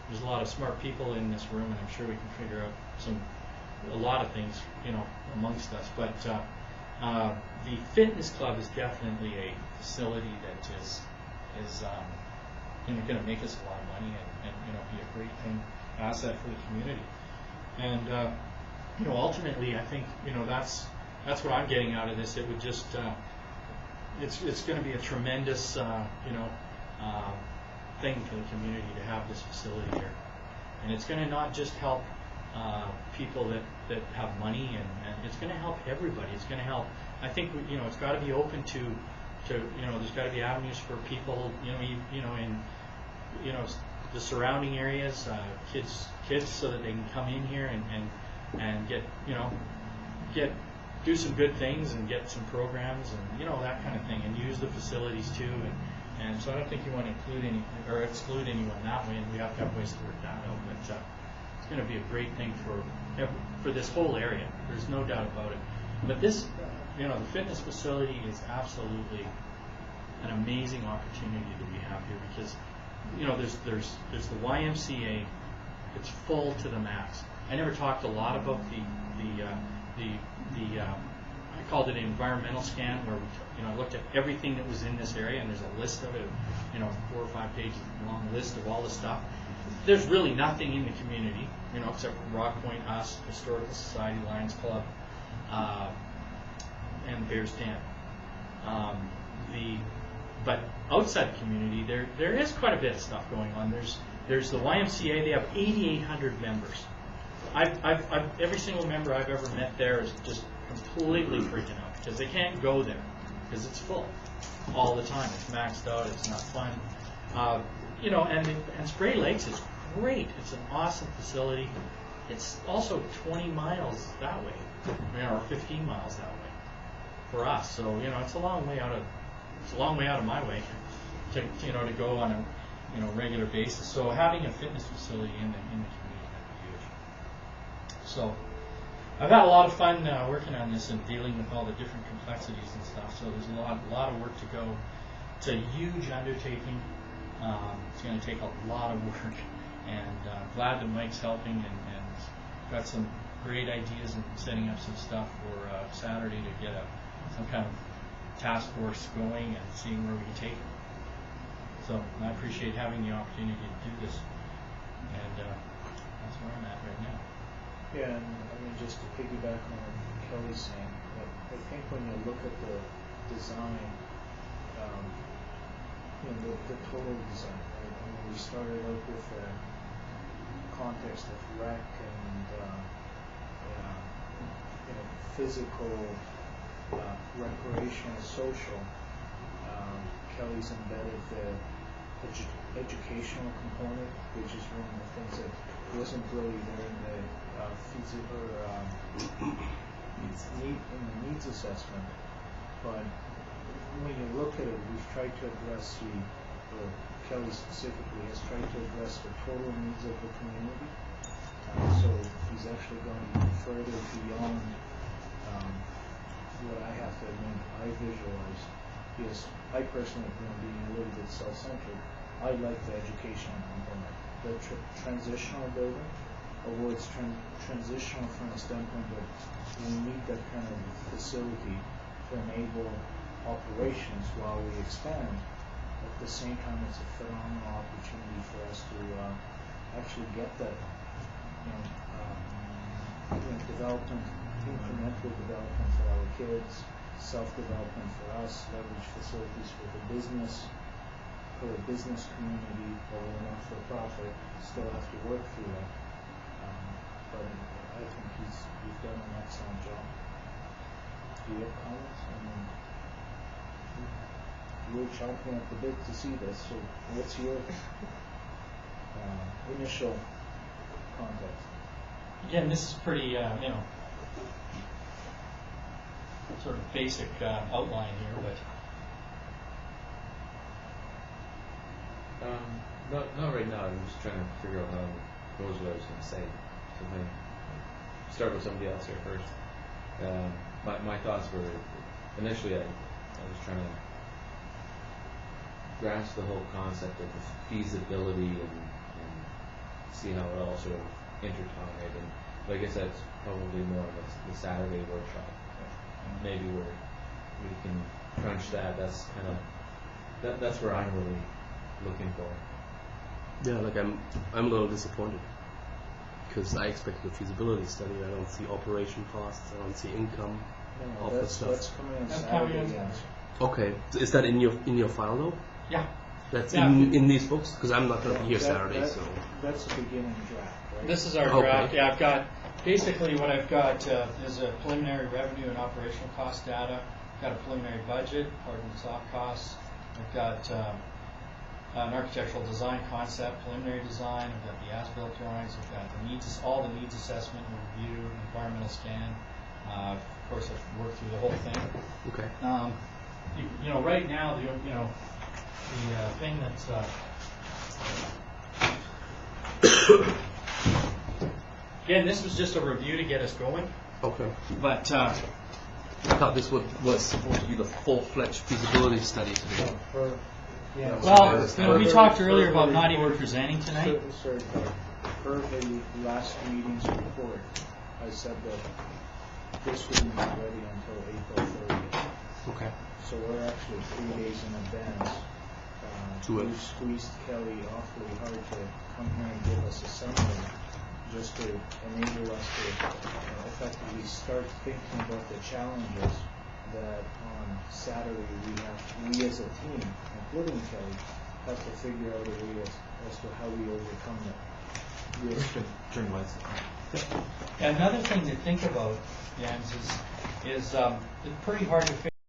there's a lot of smart people in this room, and I'm sure we can figure out a lot of things, amongst us. But the fitness club is definitely a facility that is going to make us a lot of money and be a great asset for the community. And ultimately, I think that's what I'm getting out of this. It would just it's going to be a tremendous thing for the community to have this facility here, and it's going to not just help people that have money, and it's going to help everybody. It's going to help. I think it's got to be open to there's got to be avenues for people in the surrounding areas, kids so that they can come in here and get do some good things and get some programs and that kind of thing, and use the facilities too, and so I don't think you want to include exclude anyone that way, and we have to have ways to work that out. But it's going to be a great thing for this whole area. There's no doubt about it. But this, the fitness facility is absolutely an amazing opportunity that we have here, because there's the YMCA. It's full to the max. I never talked a lot about the I called it an environmental scan, where I looked at everything that was in this area, and there's a list of it, 4 or 5 pages long list of all the stuff. There's really nothing in the community, except for Rock Point, us, Historical Society, Lions Club, and Bears Den. But outside the community, there is quite a bit of stuff going on. There's the YMCA. They have 8,800 members. Every single member I've ever met there is just completely freaking out because they can't go there because it's full all the time. It's maxed out. It's not fun. And Spray Lakes is great. It's an awesome facility. It's also 20 miles that way, or 15 miles that way for us. So it's a long way out of my way to go on a regular basis. So having a fitness facility in the community would be huge. So I've had a lot of fun working on this and dealing with all the different complexities and stuff. So there's a lot of work to go. It's a huge undertaking. It's going to take a lot of work, and glad that Mike's helping and got some great ideas and setting up some stuff for Saturday to get some kind of task force going and seeing where we can take it. So I appreciate having the opportunity to do this, and that's where I'm at right now. Yeah, and just to piggyback on what Kelly's saying, I think when you look at the design, the total design, right? We started out with the context of rec and physical, recreational, social. Kelly's embedded the educational component, which is one of the things that wasn't really there in the needs assessment. But when you look at it, we've tried to address Kelly specifically has tried to address the total needs of the community. So he's actually going even further beyond what I have to admit I visualize. Because I personally, being a little bit self-centered, I like the educational component. The transitional building, although it's transitional from the standpoint that we need that kind of facility to enable operations while we expand. At the same time, it's a phenomenal opportunity for us to actually get that development, incremental development for our kids, self-development for us, leverage facilities for the business community, although we're not for profit, still have to work through that. But I think you've done an excellent job. Do you have comments? We're chomping at the bit to see this, so what's your initial context? Again, this is pretty, sort of basic outline here, but not right now. I'm just trying to figure out how it goes. What I was going to say. So start with somebody else here first. My thoughts were initially I was trying to grasp the whole concept of the feasibility and see how it all sort of intertwined. And like I said, it's probably more of the Saturday workshop. Maybe where we can crunch that. That's kind of that's where I'm really looking for. Yeah, like I'm a little disappointed because I expected a feasibility study. I don't see operation costs. I don't see income. No, Of the that's stuff. coming on That's coming Saturday. on yes. Okay, is that in your file though? Yeah. That's Yeah. in these books because I'm not going to be here That- Saturday. that- So That's the beginning draft, right? This is our Okay. draft. Yeah, I've got, basically what I've got is a preliminary revenue and operational cost data. I've got a preliminary budget, hard and soft costs. I've got an architectural design concept, preliminary design. I've got the as-built drawings. I've got the needs, all the needs assessment and review, environmental scan. Of course, I've worked through the whole thing. okay. You know, right now, the thing that's again, this was just a review to get us going, Okay. but I thought this was supposed to be the full-fledged feasibility study today. well, you know, we For- talked for- earlier for about the not even report- presenting tonight. Sorry, per the last meeting's report, I said that this wouldn't be ready until April 30th. Okay. So we're actually 3 days in advance. To it. We squeezed Kelly awfully hard to come here and give us a summary, just to enable us to effectively start thinking about the challenges that on Saturday we as a team, including Kelly, have to figure out a way as to how we overcome them. Turn lights on. Another thing to think about, Jens, is it's pretty hard to figure